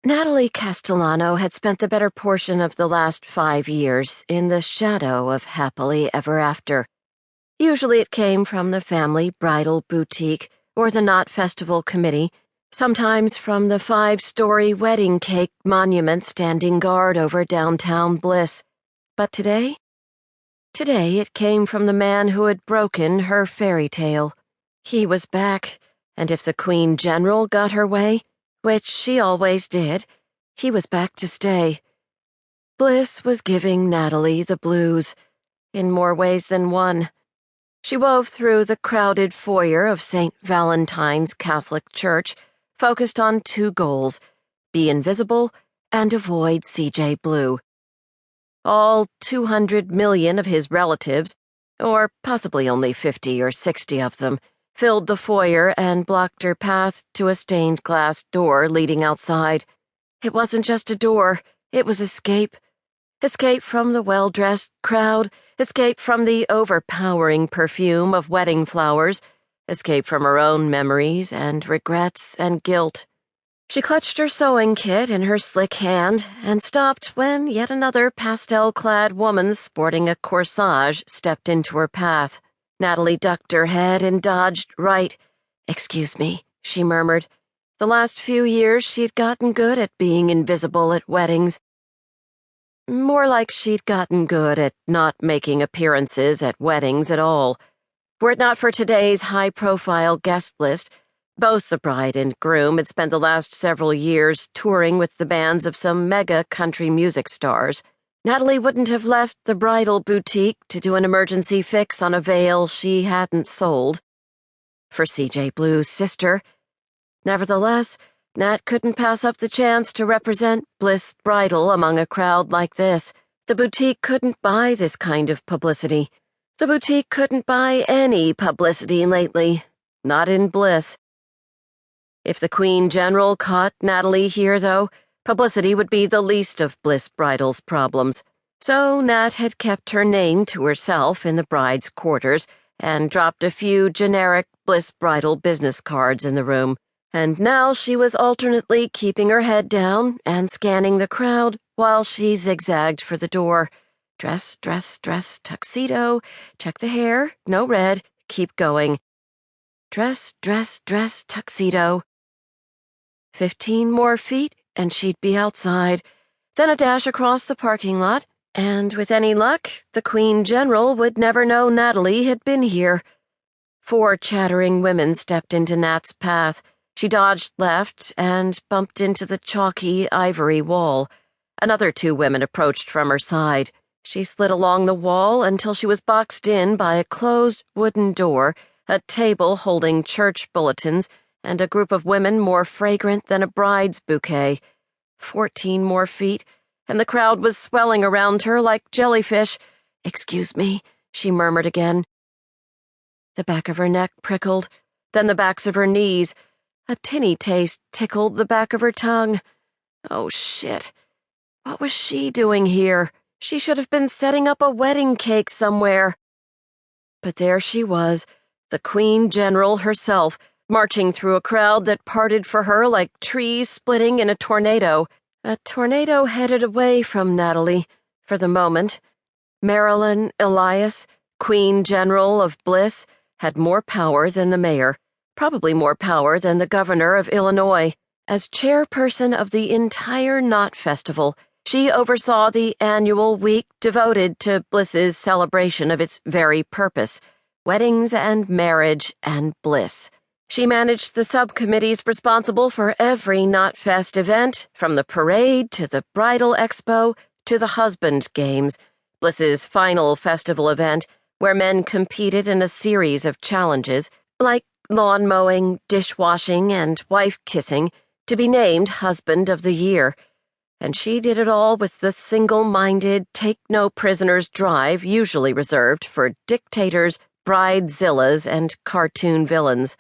Natalie Castellano had spent the better portion of the last 5 years in the shadow of happily ever after. Usually it came from the family bridal boutique or the Knot Festival committee, sometimes from the 5-story wedding cake monument standing guard over downtown Bliss. But today it came from the man who had broken her fairy tale. He was back, and if the Queen General got her way, which she always did, he was back to stay. Bliss was giving Natalie the blues, in more ways than one. She wove through the crowded foyer of St. Valentine's Catholic Church, focused on 2 goals: be invisible and avoid C.J. Blue. All 200 million of his relatives, or possibly only 50 or 60 of them, filled the foyer and blocked her path to a stained glass door leading outside. It wasn't just a door, it was escape. Escape from the well-dressed crowd, escape from the overpowering perfume of wedding flowers, escape from her own memories and regrets and guilt. She clutched her sewing kit in her slick hand and stopped when yet another pastel-clad woman sporting a corsage stepped into her path. Natalie ducked her head and dodged right. "Excuse me," she murmured. The last few years she'd gotten good at being invisible at weddings. More like she'd gotten good at not making appearances at weddings at all. Were it not for today's high-profile guest list, both the bride and groom had spent the last several years touring with the bands of some mega country music stars. Natalie wouldn't have left the bridal boutique to do an emergency fix on a veil she hadn't sold. For C.J. Blue's sister. Nevertheless, Nat couldn't pass up the chance to represent Bliss Bridal among a crowd like this. The boutique couldn't buy this kind of publicity. The boutique couldn't buy any publicity lately. Not in Bliss. If the Queen General caught Natalie here, though, publicity would be the least of Bliss Bridal's problems. So Nat had kept her name to herself in the bride's quarters and dropped a few generic Bliss Bridal business cards in the room. And now she was alternately keeping her head down and scanning the crowd while she zigzagged for the door. Dress, dress, dress, tuxedo, check the hair, no red, keep going. Dress, dress, dress, tuxedo. 15 more feet and she'd be outside, then a dash across the parking lot, and with any luck, the Queen General would never know Natalie had been here. 4 chattering women stepped into Nat's path. She dodged left and bumped into the chalky ivory wall. Another 2 women approached from her side. She slid along the wall until she was boxed in by a closed wooden door, a table holding church bulletins, and a group of women more fragrant than a bride's bouquet. 14 more feet, and the crowd was swelling around her like jellyfish. "Excuse me," she murmured again. The back of her neck prickled, then the backs of her knees. A tinny taste tickled the back of her tongue. Oh, shit. What was she doing here? She should have been setting up a wedding cake somewhere. But there she was, the Queen General herself, marching through a crowd that parted for her like trees splitting in a tornado. A tornado headed away from Natalie, for the moment. Marilyn Elias, Queen General of Bliss, had more power than the mayor, probably more power than the governor of Illinois. As chairperson of the entire Knot Festival, she oversaw the annual week devoted to Bliss's celebration of its very purpose, weddings and marriage and bliss. She managed the subcommittees responsible for every Knotfest event, from the parade to the bridal expo to the husband games, Bliss's final festival event, where men competed in a series of challenges, like lawn mowing, dishwashing, and wife kissing, to be named Husband of the Year. And she did it all with the single-minded, take-no-prisoners drive usually reserved for dictators, bridezillas, and cartoon villains.